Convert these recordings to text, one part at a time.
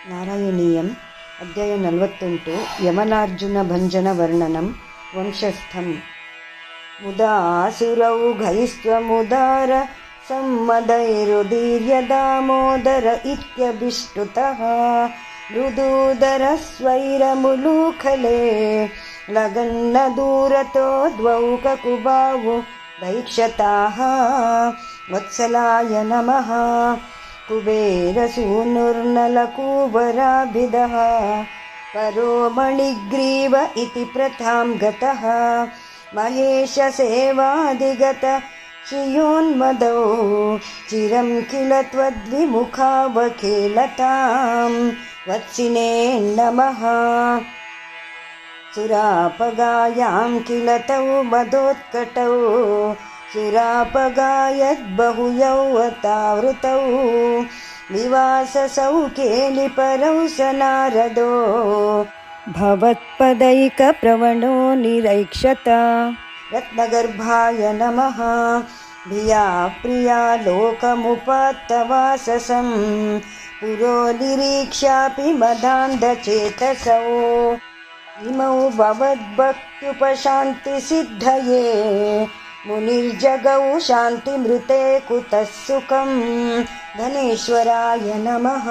ನಾರಾಯಣೀಯಂ ಅಧ್ಯಾಯ 48 ಯಮನಾರ್ಜುನ ಭಂಜನ ವರ್ಣನಂ ವಂಶಸ್ಥಂ ಮುದಾಸುರೌಘೈಸ್ತ್ವಮುದಾರ ಸಮ್ಮದೈರುದೀರ್ಯ ದಾಮೋದರ ಇತ್ಯಭಿಷ್ಟುತಃ ಮೃದೂದರ ಸ್ವೈರಮುಲೂಖಲೆ ಲಗನ್ನ ದೂರತೋ ದ್ವೌ ಕಕುಬಾವು ದೈಕ್ಷತಾಃ ವತ್ಸಲಾಯ ನಮಃ ಕುಬೇರಸೂನುರ್ನಲಕೂಬರಾಭಿದಃ ಪರೋ ಮಣಿಗ್ರೀವ ಇತಿ ಪ್ರಥಾಂ ಗತಃ ಮಹೇಶಸೇವಾದಿಗತ ಶ್ರಿಯೋನ್ಮದೌ ಚಿರಂ ಕಿಲ ತ್ವದ್ವಿಮುಖಾವಖೇಲತಾಂ ವತ್ಸಿನೇ ನಮಃ ಸುರಾಪಗಾಯಾಂ ಕಿಲ ತೌ ಮದೋತ್ಕಟೌ ಸುರಾಪಗಾಯದ್ಬಹುಯೌವತಾವೃತೌ ವಿವಾಸಸೌ ಕೇಲಿಪರೌ ಸ ನಾರದೋ ಭವತ್ಪದೈಕಪ್ರವಣೋ ನಿರೈಕ್ಷತ ರತ್ನಗರ್ಭಾಯ ನಮಃ ಧಿಯಾ ಪ್ರಿಯಾ ಲೋಕಮುಪಾತ್ತವಾಸಸಂ ಪುರೋ ನಿರೀಕ್ಷ್ಯಾಪಿ ಮದಾಂಧಚೇತಸೌ ಇಮೌ ಭವದ್ಭಕ್ತ್ಯುಪಶಾಂತಿಸಿದ್ಧಯೇ ಮುನಿರ್ಜಗೌ ಶಾಂತಿಮೃತೆ ಕುತಃ ಸುಖಂ ಧನೇಶ್ವರಾಯ ನಮಃ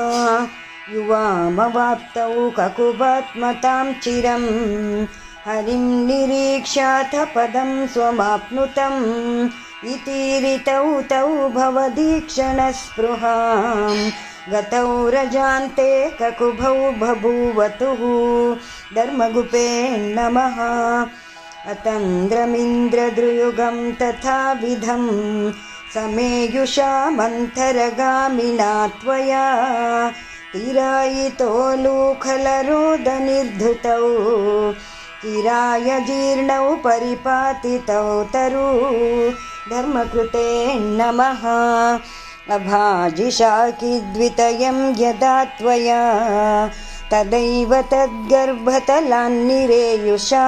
ಯುವಾಮವಾಪ್ತೌ ಕಕುಬಾತ್ಮತಾಂ ಚಿರಂ ಹರಿಂ ನಿರೀಕ್ಷ್ಯಾಥ ಪದಂ ಸ್ವಮಾಪ್ನುತಂ ಇತೀರಿತೌ ತೌ ಭವದೀಕ್ಷಣಸ್ಪೃಹಾಂ ಗತೌ ರಜಾಂತೆ ಕಕುಭೌ ಬಭೂವತುಃ ಧರ್ಮಗುಪೇ ನಮಃ ಅತಂದ್ರಮಿಂದ್ರದೃಯುಗಂ ತಥಾವಿಧಂ ಸಮೇಯುಷಾ ಮಂಥರಗಾಮಿನಾ ತ್ವಯಾ ತಿರಾಯಿತೋ ಲೂಖಲರೋದನಿರ್ಧೃತೌ ಚಿರಾಯ ಜೀರ್ಣೌ ಪರಿಪಾತಿತೌ ತರು ಧರ್ಮಕೃತೆ ನಮಃ ಅಭಾಜಿಷಾಕಿದ್ವಿತಯಂ ಯದಾ ತ್ವಯಾ ತದೈವ ತದ್ಗರ್ಭತಲಾನ್ನಿರೇಯುಷಾ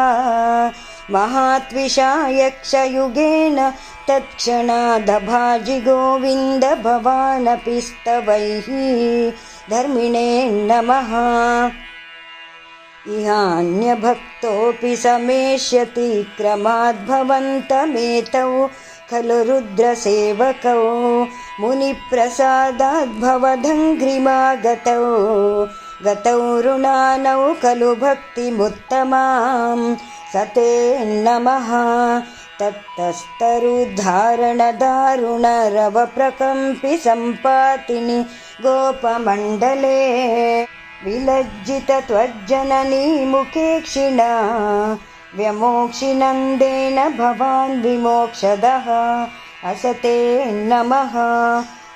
ಮಹಾತ್ವಿಷಾ ಯಕ್ಷಯುಗೇನ ತತ್ಕ್ಷಣಾದಭಾಜಿ ಗೋವಿಂದ ಭವಾನಪಿ ಸ್ತವೈಃ ಧರ್ಮಿಣೇ ನಮಃ ಇಹಾನ್ಯಭಕ್ತೋಪಿ ಸಮೇಷ್ಯತಿ ಕ್ರಮಾದ್ಭವಂತಮೇತೌ ಖಲು ರುದ್ರಸೇವಕೌ ಮುನಿಪ್ರಸಾದಾದ್ಭವದಂಘ್ರಿಮಾಗತೌ ಗತೌ ಋಣಾನೌ ಖಲು ಭಕ್ತಿಮುತ್ತಮಾಂ ಸತೇ ನಮಃ ತತ್ತಸ್ತರುದ್ಧಾರಣದಾರುಣರವ ಪ್ರಕಂಪಿ ಸಂಪಾತಿನಿ ಗೋಪಮಂಡಲೇ ವಿಲಜ್ಜಿತ ತ್ವಜ್ಜನನೀ ಮುಖೇ ಕ್ಷಿಣಾ ವ್ಯಮೋಕ್ಷಿನಂದೇನ ಭವಾನ್ ವಿಮೋಕ್ಷದಃ ಅಸತೆ ನಮಃ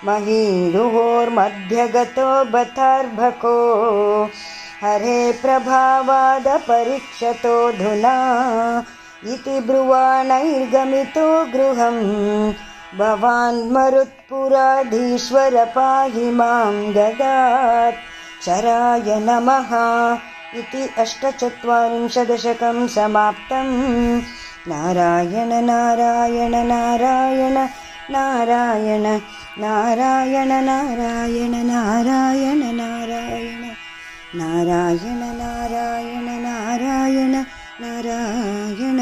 ಮಹೀರುಹೋರ್ಮಧ್ಯಗತೋ ಬತಾರ್ಭಕೋ ಹರೇ ಪ್ರಭಾವಾದ ಪರೀಕ್ಷತೋಧುನಾ ಇತಿ ಬ್ರುವಾಣೈರ್ಗಮಿತೋ ಗೃಹಂ ಭವಾನ್ ಮರುತ್ಪುರಾಧೀಶ್ವರ ಪಾಹಿ ಮಾಂ ದದಾತ್ ಶರಾಯ ನಮಃ ಇತಿ 48 ದಶಕಂ ಸಮಾಪ್ತಂ. ನಾರಾಯಣ ನಾರಾಯಣ ನಾರಾಯಣ ನಾರಾಯಣ ನಾರಾಯಣ ನಾರಾಯಣ ನಾರಾಯಣ ನಾರಾಯಣ ನಾರಾಯಣ ನಾರಾಯಣ ನಾರಾಯಣ ನಾರಾಯಣ